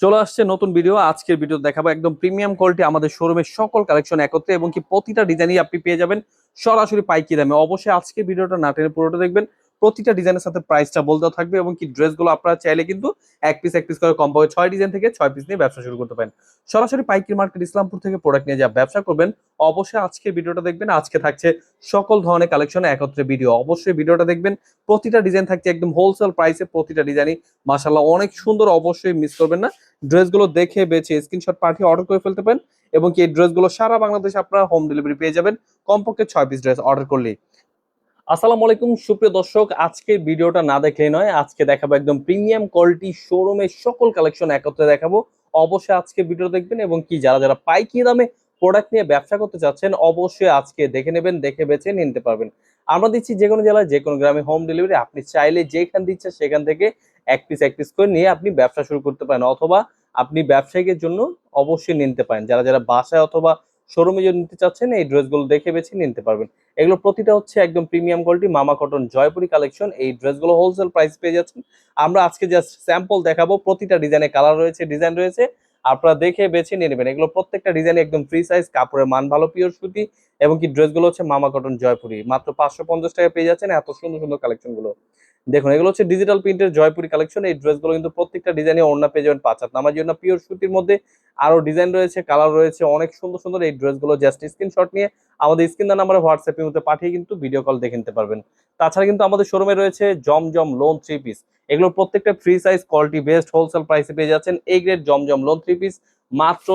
চলে আসছে নতুন ভিডিও। আজকের ভিডিও দেখাবো একদম প্রিমিয়াম কোয়ালিটি আমাদের শোরুমের সকল কালেকশন একত্রে এবং কি প্রতিটা ডিজাইনই আপনি পেয়ে যাবেন সরাসরি পাইকারি দামে। অবশ্যই আজকের ভিডিওটা না টেনে পুরোটা দেখবেন। প্রতিটা ডিজাইনের সাথে প্রাইসটা বলতেও থাকবে এবং কি ড্রেসগুলো আপনারা চাইলে কিন্তু এক পিস করে কমপক্ষে 6 ডিজাইন থেকে 6 পিস নিয়ে ব্যবসা শুরু করতে পারেন। সরাসরি পাইকারি মার্কেট ইসলামপুর থেকে প্রোডাক্ট নিয়ে যা ব্যবসা করবেন অবশ্যই আজকের ভিডিওটা দেখবেন। আজকে থাকছে সকল ধরনের কালেকশন একত্রে ভিডিও, অবশ্যই ভিডিওটা দেখবেন। প্রতিটা ডিজাইন থাকছে একদম হোলসেল প্রাইসে, প্রতিটা ডিজাইনই মাশাআল্লাহ অনেক সুন্দর, অবশ্যই মিস করবেন না। ড্রেসগুলো দেখে বেছে স্ক্রিনশট পাঠিয়ে অর্ডার করে ফেলতে পারেন এবং কি এই ড্রেসগুলো সারা বাংলাদেশে আপনারা হোম ডেলিভারি পেয়ে যাবেন কমপক্ষে 6 পিস ড্রেস অর্ডার করলেই। আসসালামু আলাইকুম সুপ্রিয় দর্শক, আজকে ভিডিওটা না দেখলেই নয়। আজকে দেখাবো একদম প্রিমিয়াম কোয়ালিটি শোরুমের সকল কালেকশন একত্রে দেখাবো। অবশ্যই আজকে ভিডিও দেখবেন এবং কি যারা যারা পাইকারি দামে প্রোডাক্ট নিয়ে ব্যবসা করতে চাচ্ছেন অবশ্যই আজকে দেখে নেবেন, দেখে বেছে নিতে পারবেন। আমরা দিচ্ছি যে কোনো জেলায় যে কোনো গ্রামে হোম ডেলিভারি। আপনি চাইলে যেখান দিচ্ছে সেখান থেকে এক পিস করে নিয়ে আপনি ব্যবসা শুরু করতে পারেন, অথবা আপনি ব্যবসায়িকের জন্য অবশ্যই নিতে পারেন। যারা যারা বাসায় অথবা শোরুমে যদি নিতে চাচ্ছেন এই ড্রেসগুলো দেখে বেছে নিতে পারবেন। এগুলো প্রতিটা হচ্ছে একদম প্রিমিয়াম কোয়ালিটি মামা কটন জয়পুরি কালেকশন। এই ড্রেসগুলো হোলসেল প্রাইস পেয়ে যাচ্ছেন। আমরা আজকে জাস্ট স্যাম্পল দেখাবো। প্রতিটা ডিজাইনে কালার রয়েছে, ডিজাইন রয়েছে, আপনারা দেখে বেছে নিয়ে নেবেন। এগুলো প্রত্যেকটা ডিজাইনে একদম ফ্রি সাইজ, কাপড়ের মান ভালো, পিওর সুতি এবং কি ড্রেসগুলো হচ্ছে মামা কটন জয়পুরি। মাত্র 550 টাকা পেয়ে যাচ্ছেন এত সুন্দর সুন্দর কালেকশন গুলো। দেখুন এগুলো হচ্ছে ডিজিটাল প্রিন্টের জয়পুরি কালেকশন। এই ড্রেসগুলো কিন্তু প্রত্যেকটা ডিজাইনে ওড়না পেয়ে যাবেন 5 হাত নামার জন্য, পিওর সুতির মধ্যে আরো ডিজাইন রয়েছে, কালার রয়েছে, অনেক সুন্দর সুন্দর। এই ড্রেসগুলো জাস্ট স্ক্রিনশট নিয়ে আমাদের স্ক্রিন নাম্বারে হোয়াটসঅ্যাপের মধ্যে পাঠিয়ে কিন্তু ভিডিও কল দেখে নিতে পারবেন। তাছাড়া কিন্তু আমাদের শোরুমে রয়েছে জমজম লোন 3 পিস। এগুলো প্রত্যেকটা free size, quality best, wholesale প্রাইসে পেয়ে যাচ্ছেন। এই গ্রেড জমজম লোন 3 পিস মাত্র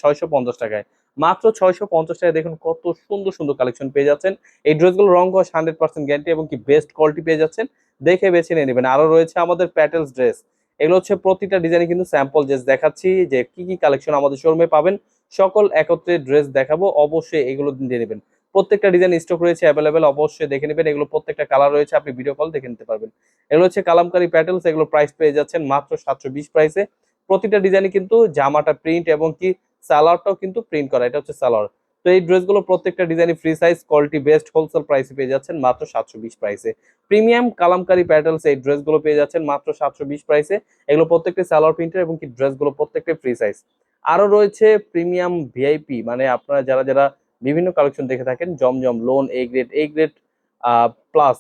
650 টাকায়। মাত্র 650 টাকায় দেখুন কত সুন্দর সুন্দর কালেকশন পেয়ে যাচ্ছেন। এই ড্রেসগুলো রং কস 100% গ্যারান্টি এবং কি বেস্ট কোয়ালিটি পেয়ে যাচ্ছেন। দেখে বেছে নিয়ে নেবেন। আরো রয়েছে আমাদের প্যাটেলস ড্রেস। এগুলো হচ্ছে প্রতিটা ডিজাইনে কিন্তু স্যাম্পল ড্রেস দেখাচ্ছি যে কি কি কালেকশন আমাদের শোরুমে পাবেন। সকল একত্রে ড্রেস দেখাবো, অবশ্যই এগুলো দিয়ে নেবেন। প্রত্যেকটা ডিজাইন স্টক রয়েছে অ্যাভেলেবেল, অবশ্যই দেখে নেবেন। এগুলো প্রত্যেকটা কালার রয়েছে, আপনি ভিডিও কল দেখে নিতে পারবেন। এগুলো হচ্ছে কালামকারী প্যাটেলস। এগুলো প্রাইস পেয়ে যাচ্ছেন মাত্র 720 প্রাইসে। প্রতিটা ডিজাইনে কিন্তু জামাটা প্রিন্ট এবং কি সালোয়ারটাও কিন্তু প্রিন্ট করা, এটা হচ্ছে সালোয়ার। তো এই ড্রেসগুলো প্রত্যেকটা ডিজাইনে free size, quality best, wholesale প্রাইসে পেয়ে যাচ্ছেন মাত্র 720 প্রাইসে। প্রিমিয়াম কালামকারী প্যাটেলস এই ড্রেসগুলো পেয়ে যাচ্ছেন মাত্র 720 প্রাইসে। এগুলো প্রত্যেকটা সালোয়ার প্রিন্টের এবং কি ড্রেসগুলো প্রত্যেকটা ফ্রি সাইজ। আরো রয়েছে প্রিমিয়াম ভিআইপি, মানে আপনারা যারা যারা বিভিন্ন কালেকশন দেখে থাকেন জমজম লোন এ গ্রেড প্লাস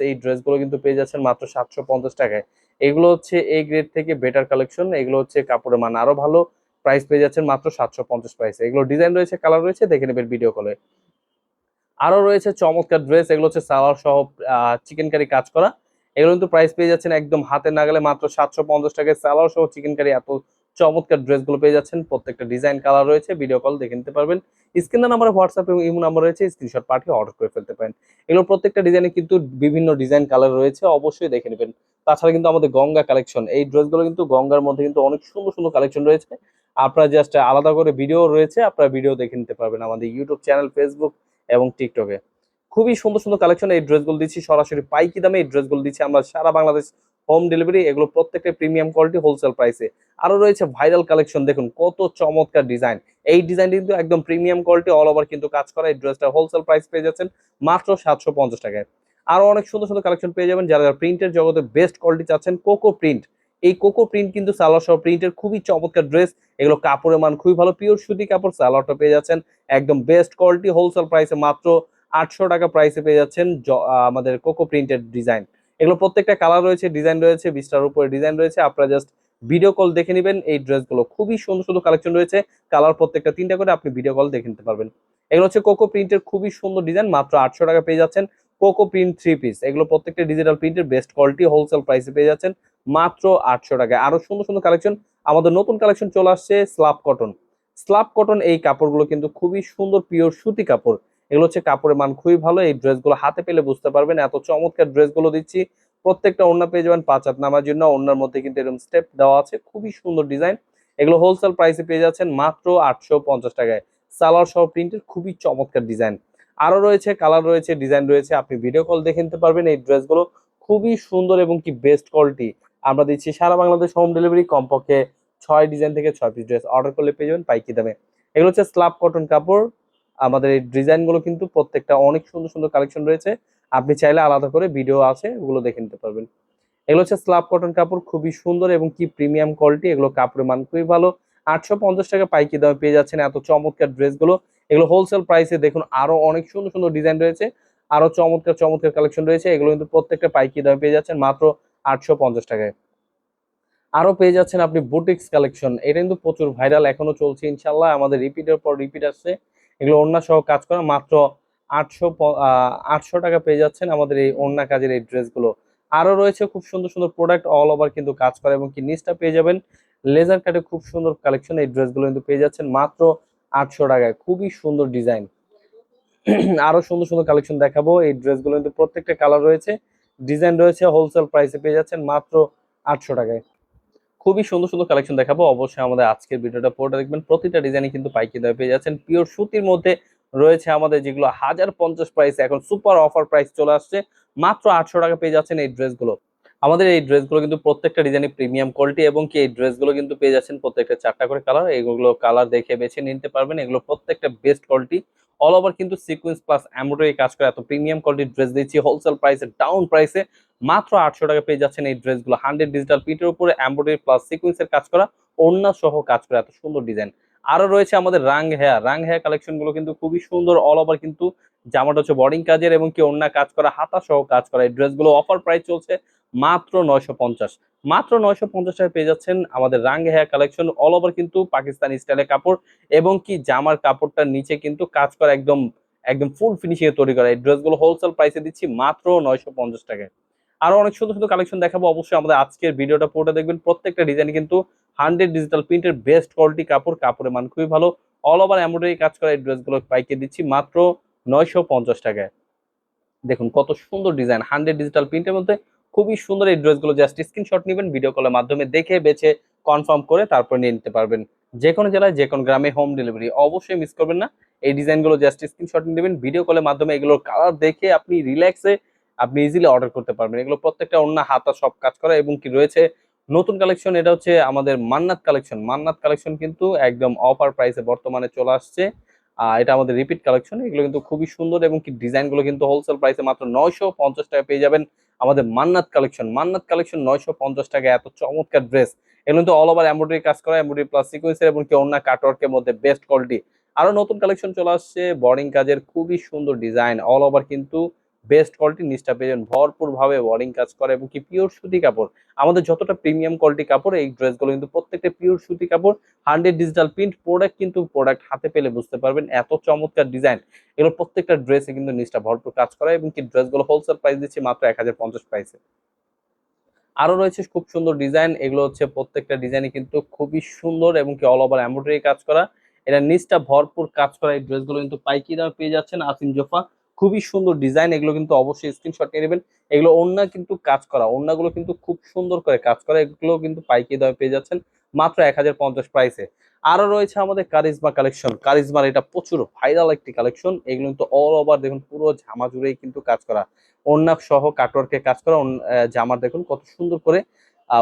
এই ড্রেসগুলো কিন্তু পেয়ে যাচ্ছেন মাত্র 750 টাকায়। এগুলো হচ্ছে এ গ্রেড থেকে বেটার কালেকশন। এগুলো হচ্ছে কাপড়ের মান আরো ভালো, প্রাইস পেয়ে যাচ্ছেন মাত্র 750 প্রাইসে। এগুলো ডিজাইন রয়েছে, কালার রয়েছে, দেখে নেবেন ভিডিও কলে। আরো রয়েছে চমৎকার ড্রেস। এগুলো হচ্ছে সালোয়ার সহ চিকেন কারি কাজ করা। এগুলো কিন্তু প্রাইস পেয়ে যাচ্ছেন একদম হাতের নাগালে মাত্র 750 টাকায়। সালোয়ার সহ চিকেন কারি এত চমৎকার ড্রেস গুলো পেয়ে যাচ্ছেন। প্রত্যেকটা ডিজাইন কালার রয়েছে, ভিডিও কল দেখে নিতে পারবেন। স্ক্রিনের নাম্বারে হোয়াটসঅ্যাপ এবং ইমো নাম্বার রয়েছে, স্ক্রিনশট পাঠিয়ে অর্ডার করে ফেলতে পারেন। এগুলো প্রত্যেকটা ডিজাইনে কিন্তু বিভিন্ন ডিজাইন কালার রয়েছে, অবশ্যই দেখে নেবেন। তাছাড়া কিন্তু আমাদের গঙ্গা কালেকশন, এই ড্রেসগুলো কিন্তু গঙ্গার মধ্যে কিন্তু অনেক সুন্দর সুন্দর কালেকশন রয়েছে। আপনারা জাস্ট আলাদা করে ভিডিও রয়েছে, আপনারা ভিডিও দেখে নিতে পারবেন আমাদের ইউটিউব চ্যানেল, ফেসবুক এবং টিকটকে। খুবই সুন্দর সুন্দর কালেকশন। এই ড্রেসগুলো দিচ্ছি সরাসরি পাইকি দামে। এই ড্রেসগুলো দিচ্ছি আমরা সারা বাংলাদেশ হোম ডেলিভারি। এগুলো প্রত্যেকটা প্রিমিয়াম কোয়ালিটি, হোলসেল প্রাইসে। আরো রয়েছে ভাইরাল কালেকশন, দেখুন কত চমৎকার ডিজাইন। এই ডিজাইনটি কিন্তু একদম প্রিমিয়াম কোয়ালিটি, অল ওভার কিন্তু কাজ করা। এই ড্রেসটা হোলসেল প্রাইস পেয়ে যাচ্ছেন মাত্র 750 টাকায়। আরো অনেক সুন্দর সুন্দর কালেকশন পেয়ে যাবেন। যারা যারা প্রিন্টের জগতে বেস্ট কোয়ালিটি চাচ্ছেন, কোকো প্রিন্ট। এই কোকো প্রিন্ট কিন্তু সালোয়ার সহ প্রিন্টের খুবই চমৎকার ড্রেস। এগুলো কাপড়ের মান খুবই ভালো, পিওর সুতি কাপড়। সালোয়ারটা পেয়ে যাচ্ছেন একদম বেস্ট কোয়ালিটি, হোলসেল প্রাইসে মাত্র 800 টাকা প্রাইসে পেয়ে যাচ্ছেন আমাদের কোকো প্রিন্টেড ডিজাইন। এগুলো প্রত্যেকটা কালার রয়েছে, ডিজাইন রয়েছে, 20টার উপরে ডিজাইন রয়েছে। আপনারা জাস্ট ভিডিও কল দেখে নেবেন। এই ড্রেসগুলো খুবই সুন্দর সুন্দর কালেকশন রয়েছে, কালার প্রত্যেকটা 3টা করে, আপনি ভিডিও কল দেখে নিতে পারবেন। এগুলো হচ্ছে কোকো প্রিন্টের খুবই সুন্দর ডিজাইন, মাত্র 800 টাকা পেয়ে যাচ্ছেন। কোকো প্রিন্ট 3 পিস, এগুলো প্রত্যেকটা ডিজিটাল প্রিন্টের বেস্ট কোয়ালিটি, হোলসেল প্রাইসে পেয়ে যাচ্ছেন মাত্র 800 টাকায়। আরো সুন্দর সুন্দর কালেকশন, আমাদের নতুন কালেকশন চলে আসছে স্লাব কটন। স্লাব কটন এই কাপড়গুলো কিন্তু খুবই সুন্দর, পিওর সুতি কাপড়। এগুলো হচ্ছে কাপড়ের মান খুবই ভালো। এই ড্রেসগুলো হাতে পেলে বুঝতে পারবেন এত চমৎকার ড্রেসগুলো দিচ্ছি। প্রত্যেকটা ওড়না পেয়ে যাবেন 5 হাত নামার জন্য। ওড়নার মধ্যে কিন্তু এরকম স্টেপ দেওয়া আছে, খুবই সুন্দর ডিজাইন। এগুলো হোলসেল প্রাইসে পেয়ে যাচ্ছেন মাত্র 850 টাকায়। সালোয়ার সহ প্রিন্টের খুবই চমৎকার ডিজাইন। আরো রয়েছে, কালার রয়েছে, ডিজাইন রয়েছে, আপনি ভিডিও কল দেখে নিতে পারবেন। এই ড্রেসগুলো খুবই সুন্দর এবং কি বেস্ট কোয়ালিটি। আমরা দিচ্ছি সারা বাংলাদেশ হোম ডেলিভারি। কমপক্ষে 6 ডিজাইন থেকে 6 পিস ড্রেস অর্ডার করলে পেয়ে যাবেন পাইকি দামে। এগুলো হচ্ছে স্লাব কটন কাপড়। আমাদের এই ডিজাইন গুলো কিন্তু প্রত্যেকটা অনেক সুন্দর সুন্দর কালেকশন রয়েছে, আপনি চাইলে আলাদা করে ভিডিও আছে ওগুলো দেখে নিতে পারবেন। এগুলো হচ্ছে স্ল্যাব কটন কাপড়, খুবই সুন্দর এবং কি প্রিমিয়াম কোয়ালিটি, এগুলো কাপড়ের মান খুবই ভালো। 850 টাকা পাইকি দামে পেয়ে যাচ্ছেন এত চমৎকার ড্রেসগুলো। এগুলো হোলসেল প্রাইসে দেখুন, আরো অনেক সুন্দর সুন্দর ডিজাইন রয়েছে, আরো চমৎকার চমৎকার কালেকশন রয়েছে। এগুলো কিন্তু প্রত্যেকটা পাইকি দামে পেয়ে যাচ্ছেন মাত্র 850 টাকায়। আরো পেয়ে যাচ্ছেন আপনি বুটিক্স কালেকশন, এটা কিন্তু প্রচুর ভাইরাল, এখনো চলছে ইনশাল্লাহ, আমাদের রিপিটের পর রিপিট আসছে। এগুলো ওড়না সহ কাজ করা, মাত্র 800 টাকা পেয়ে যাচ্ছেন আমাদের এই ওড়না কাজের এই ড্রেসগুলো। আরো রয়েছে খুব সুন্দর সুন্দর প্রোডাক্ট, অল ওভার কিন্তু কাজ করে এবং কি নিচটা পেয়ে যাবেন লেজার কাটে খুব সুন্দর কালেকশন। এই ড্রেসগুলো কিন্তু পেয়ে যাচ্ছেন মাত্র 800 টাকায়, খুবই সুন্দর ডিজাইন। আরো সুন্দর সুন্দর কালেকশন দেখাবো, এই ড্রেসগুলো কিন্তু প্রত্যেকটা কালার রয়েছে, ডিজাইন রয়েছে, হোলসেল প্রাইসে পেয়ে যাচ্ছেন মাত্র 800 টাকায়। খুবই সুন্দর সুন্দর কালেকশন দেখাবো, অবশ্যই আমাদের আজকের ভিডিওটা পুরোটা দেখবেন। প্রতিটা ডিজাইনে কিন্তু পাইকারি দামে পেয়ে যাচ্ছেন। পিওর সুতির মধ্যে রয়েছে আমাদের যেগুলো 1050 প্রাইস, এখন সুপার অফার প্রাইস চলে আসছে, মাত্র 800 টাকা পেয়ে যাচ্ছেন এই ড্রেসগুলো। আমাদের এই ড্রেসগুলো কিন্তু প্রত্যেকটা ডিজাইনে প্রিমিয়াম কোয়ালিটি এবং কি এই ড্রেসগুলো কিন্তু পেয়ে যাচ্ছেন প্রত্যেকটা 4টা করে কালার, এগুলো কালার দেখে বেছে নিতে পারবেন। এগুলো প্রত্যেকটা বেস্ট কোয়ালিটি, অল ওভার কিন্তু সিকোয়েন্স প্লাস এমব্রয়ডারি কাজ করে এত প্রিমিয়াম কোয়ালিটির ড্রেস দিচ্ছি হোলসেল প্রাইসে, ডাউন প্রাইসে মাত্র 800 টাকা পেয়ে যাচ্ছেন এই ড্রেসগুলো। 100 ডিজিটাল প্রিন্টের উপরে এমব্রয়ডারি প্লাস সিকোয়েন্সের কাজ করা, ওড়না সহ কাজ করা, এত সুন্দর ডিজাইন। আরো রয়েছে আমাদের রাং হেয়ার কালেকশন গুলো কিন্তু খুবই সুন্দর, অল ওভার কিন্তু জামাটা হচ্ছে বডিং কাজের এবং কি ওড়না কাজ করা, হাতা সহ কাজ করা। এই ড্রেসগুলো অফার প্রাইস চলছে মাত্র 950, মাত্র 950 টাকা পেয়ে যাচ্ছেন আমাদের রাং হেয়ার কালেকশন। অল ওভার কিন্তু পাকিস্তানি স্টাইলের কাপড় এবং কি জামার কাপড়টার নিচে কিন্তু কাজ করা, একদম একদম ফুল ফিনিশিং এ তৈরি করা। এই ড্রেসগুলো হোলসেল প্রাইসে দিচ্ছি মাত্র 950 টাকায়। আরো অনেক সুন্দর সুন্দর কালেকশন দেখাবো, অবশ্যই আমাদের আজকের ভিডিওটা পুরোটা দেখবেন। প্রত্যেকটা ডিজাইন কিন্তু 100 ডিজিটাল প্রিন্টের বেস্ট কোয়ালিটি কাপড়, কাপড়ের মান খুবই ভালো, অল ওভার এমব্রয়ডারি কাজ করা। এই ড্রেসগুলো পাইকারি দিচ্ছি মাত্র 950 টাকায়। দেখুন কত সুন্দর ডিজাইন, 100 ডিজিটাল প্রিন্টের মধ্যে খুবই সুন্দর এই ড্রেসগুলো। জাস্ট স্ক্রিনশট নেবেন, ভিডিও কলের মাধ্যমে দেখে বেছে কনফার্ম করে তারপর নিয়ে নিতে পারবেন। যে কোনো জেলায় যে কোনো গ্রামে হোম ডেলিভারি, অবশ্যই মিস করবেন না। এই ডিজাইনগুলো জাস্ট স্ক্রিনশট নেবেন, ভিডিও কলের মাধ্যমে এগুলোর কালার দেখে আপনি রিল্যাক্সে আপনি ইজিলি অর্ডার করতে পারবেন। এগুলো প্রত্যেকটা অন্য হাতা সব কাজ করা এবং কি রয়েছে নতুন কালেকশন, এটা হচ্ছে আমাদের মান্নাত কালেকশন। মান্নাত কালেকশন কিন্তু একদম অফার প্রাইসে বর্তমানে চলে আসছে। এটা আমাদের রিপিট কালেকশন, এগুলো কিন্তু খুবই সুন্দর এবং কি ডিজাইন গুলো কিন্তু হোলসেল প্রাইসে মাত্র 950 টাকা পেয়ে যাবেন। আমাদের মান্নাত কালেকশন 950 টাকা, এত চমৎকার ড্রেস। এগুলো কিন্তু অল ওভার এমব্রয়ডারি কাজ করা, এমব্রয়ডারি প্লাস সিকোয়েন্সের এবং কি অন্য কাটওয়ার্কের মধ্যে বেস্ট কোয়ালিটি। আরো নতুন কালেকশন চলে আসছে বোর্ডিং কাজের, খুবই সুন্দর ডিজাইন, অল ওভার কিন্তু বেস্ট কোয়ালিটি। নিচটা পেয়ে যাবেন ভরপুর ভাবে বোর্ডিং কাজ করে এবং কি পিওর সুতি কাপড়। আমাদের যতটা প্রিমিয়াম কোয়ালিটি কাপড়, এই ড্রেসগুলো কিন্তু প্রত্যেকটা পিওর সুতি কাপড়, 100 ডিজিটাল প্রিন্ট প্রোডাক্ট, কিন্তু প্রোডাক্ট হাতে পেলে বুঝতে পারবেন এত চমৎকার ডিজাইন। এগুলো প্রত্যেকটা ড্রেসে কিন্তু নিচটা ভরপুর কাজ করা এবং কি ড্রেসগুলো হোলসেল প্রাইস দিচ্ছি মাত্র 1050 প্রাইসে। আরো রয়েছে খুব সুন্দর ডিজাইন, এগুলো হচ্ছে প্রত্যেকটা ডিজাইনই কিন্তু খুবই সুন্দর এবং কি অল ওভার এমব্রয়ডারি কাজ করা, এটা নিচটা ভরপুর কাজ করা। এই ড্রেসগুলো কিন্তু পাইকারি দামে পেয়ে যাচ্ছেন আসিম জোফা, খুবই সুন্দর ডিজাইন। এগুলো কিন্তু অবশ্যই স্ক্রিনশট নিয়ে নেবেন। এগুলো ওড়না কিন্তু কাজ করা, ওড়নাগুলো কিন্তু খুব সুন্দর করে কাজ করা, এগুলো কিন্তু পাইকারি দামে পেয়ে যাচ্ছেন মাত্র 1050 প্রাইসে। আরো রয়েছে আমাদের কারিজমা কালেকশন, কারিজমার এটা প্রচুর ভাইরাল একটি কালেকশন। এগুলো কিন্তু অল ওভার দেখুন পুরো জামা জুড়েই কিন্তু কাজ করা, ওড়না সহ কাটওয়ার্কে কাজ করা, জামার দেখুন কত সুন্দর করে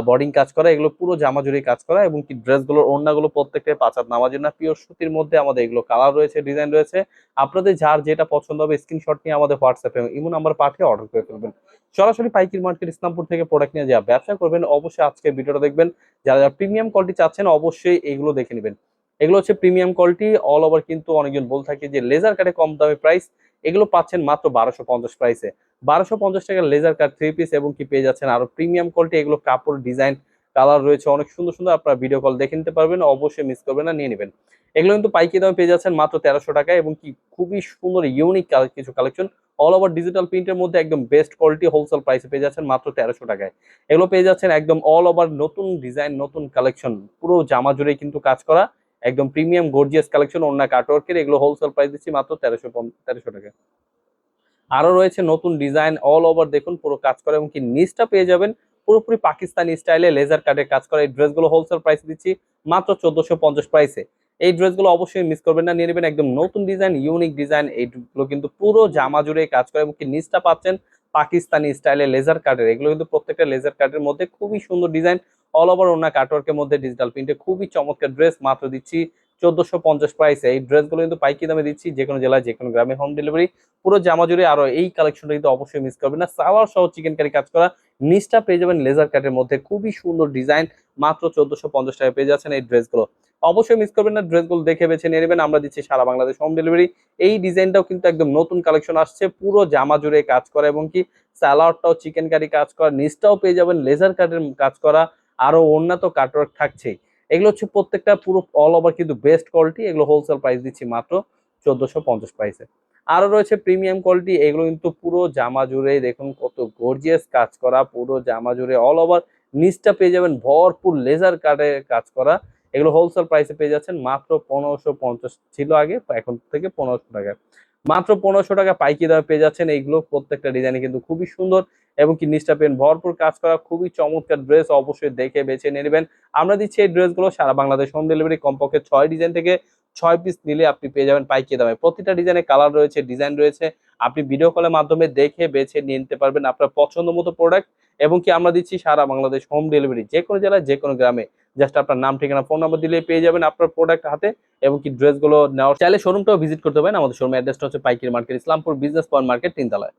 বডিং কাজ করা, এগুলো পুরো জামা জুড়ে কাজ করা এবং কি ড্রেসগুলোর ওড়নাগুলো প্রত্যেকটা 5 হাত নামাজের না, পিওর সুতির মধ্যে আমাদের এগুলো কালার রয়েছে, ডিজাইন রয়েছে। আপনাদের যার যেটা পছন্দ হবে স্ক্রিনশট নিয়ে আমাদের হোয়াটসঅ্যাপে ইমো নাম্বার পাঠিয়ে অর্ডার করে ফেলবেন। সরাসরি পাইকারি মার্কেট ইসলামপুর থেকে প্রোডাক্ট নিয়ে যা ব্যবসা করবেন, অবশ্যই আজকের ভিডিওটা দেখবেন। যারা যারা প্রিমিয়াম কোয়ালিটি চাচ্ছেন অবশ্যই এইগুলো দেখে নেবেন। এগুলো হচ্ছে প্রিমিয়াম কোয়ালিটি, অল ওভার কিন্তু অনেকজন বলে থাকে যে লেজার কাটে কম দামে প্রাইস, এগুলো পাচ্ছেন মাত্র 1250 প্রাইসে। 1250 টাকার লেজার কাট থ্রি পিস এবং কি পেয়ে যাচ্ছেন আরো প্রিমিয়াম কোয়ালিটি, এগুলো কাপড় ডিজাইন কালার রয়েছে অনেক সুন্দর সুন্দর, আপনারা ভিডিও কল দেখে নিতে পারবেন, অবশ্যই মিস করবেন না, নিয়ে নেবেন। এগুলো কিন্তু পাইকারি দামে পেয়ে যাচ্ছেন মাত্র 1300 টাকায় এবং কি খুবই সুন্দর ইউনিক কিছু কালেকশন, অল ওভার ডিজিটাল প্রিন্টের মধ্যে একদম বেস্ট কোয়ালিটি, হোলসেল প্রাইসে পেয়ে যাচ্ছেন মাত্র 1300 টাকায়। এগুলো পেয়ে যাচ্ছেন একদম অল ওভার নতুন ডিজাইন, নতুন কালেকশন, পুরো জামা জুড়ে কিন্তু কাজ করা, একদম প্রিমিয়াম গর্জিয়াস কালেকশন, অন্য কাটওয়ার্কের। এগুলো হোলসেল প্রাইস দিচ্ছি মাত্র 1300 টাকা। আরো রয়েছে নতুন ডিজাইন, অল ওভার দেখুন পুরো কাজ করা এবং কি নিচটা পেয়ে যাবেন পুরোপুরি পাকিস্তানি স্টাইলে লেজার কাটের কাজ করা। এই ড্রেসগুলো হোলসেল প্রাইস দিচ্ছি মাত্র 1450 প্রাইসে। এই ড্রেসগুলো অবশ্যই মিস করবেন না, নিয়ে নেবেন, একদম নতুন ডিজাইন, ইউনিক ডিজাইন। এইগুলো কিন্তু পুরো জামা জুড়ে কাজ করে এবং কি নিচটা পাচ্ছেন পাকিস্তানি স্টাইলে লেজার কাটের। এগুলো কিন্তু প্রত্যেকটা লেজার কাটের মধ্যে খুবই সুন্দর ডিজাইন, অল ওভার ওনা কাটওয়ার্কের মধ্যে ডিজিটাল প্রিন্টে খুবই চমৎকার ড্রেস, মাত্র দিচ্ছি 1450 প্রাইসে এই ড্রেসগুলো কিন্তু পাইকারি দামে দিচ্ছি, যে কোনো জেলায় যে কোনো গ্রামে হোম ডেলিভারি। পুরো জামা জুড়ে আরো এই কালেকশনটা কিন্তু অবশ্যই মিস করবেন না। সালোয়ার সহ চিকেন কারি কাজ করা, নিচটা পেয়ে যাবেন লেজার কাটের মধ্যে, খুবই সুন্দর ডিজাইন। মাত্র 1450 টাকা পেয়ে যাচ্ছেন এই ড্রেসগুলো। অবশ্যই মিস করবেন না, ড্রেসগুলো দেখে বেছে নিয়ে নেবেন। আমরা দিচ্ছি সারা বাংলাদেশ হোম ডেলিভারি। এই ডিজাইনটাও কিন্তু একদম নতুন কালেকশন আসছে, পুরো জামা জুড়ে কাজ করা এবং কি সালোয়ারটাও চিকেন কারি কাজ করা, নিচটাও পেয়ে যাবেন লেজার কাটের কাজ করা, আরো উন্নত কাটওয়ার্ক থাকছেই। এগুলো হচ্ছে প্রত্যেকটা পুরো অল ওভার কিন্তু বেস্ট কোয়ালিটি। এগুলো হোলসেল প্রাইস দিচ্ছি মাত্র 1450 প্রাইসে। আরো রয়েছে প্রিমিয়াম কোয়ালিটি, এগুলো কিন্তু পুরো জামা জুড়ে দেখুন কত গর্জিয়াস কাজ করা, পুরো জামা জুড়ে অল ওভার। নিচটা পেয়ে যাবেন ভরপুর লেজার কাটে কাজ করা। এগুলো হোলসেল প্রাইসে পেয়ে যাচ্ছেন মাত্র 1550 ছিল আগে, এখন থেকে 1500 টাকা। মাত্র 1500 টাকা পাইকারি দামে পেয়ে যাচ্ছেন এইগুলো। প্রত্যেকটা ডিজাইনে কিন্তু খুবই সুন্দর এবং কি নিচটা পেন ভরপুর কাজ করা, খুবই চমৎকার ড্রেস। অবশ্যই দেখে বেছে নিয়ে নেবেন। আমরা দিচ্ছি এই ড্রেসগুলো সারা বাংলাদেশ হোম ডেলিভারি। কমপক্ষে 6 ডিজাইন থেকে 6 পিস নিলে আপনি পেয়ে যাবেন পাইকারি দামে। প্রতিটা ডিজাইনে কালার রয়েছে, ডিজাইন রয়েছে, আপনি ভিডিও কলের মাধ্যমে দেখে বেছে নিয়ে নিতে পারবেন আপনার পছন্দ মতো প্রোডাক্ট। এবং কি আমরা দিচ্ছি সারা বাংলাদেশ হোম ডেলিভারি, যে কোনো জেলায় যে কোনো গ্রামে। জাস্ট আপনার নাম, ঠিকানা, ফোন নাম্বার দিলে পেয়ে যাবেন আপনার প্রোডাক্ট হাতে। এবং কি ড্রেসগুলো নেওয়ার চাইলে শোরুমটাও ভিজিট করতে পারেন। আমাদের শোরুমের অ্যাড্রেসটা হচ্ছে পাইকারি market, Islampur business point market, 3 তলায়।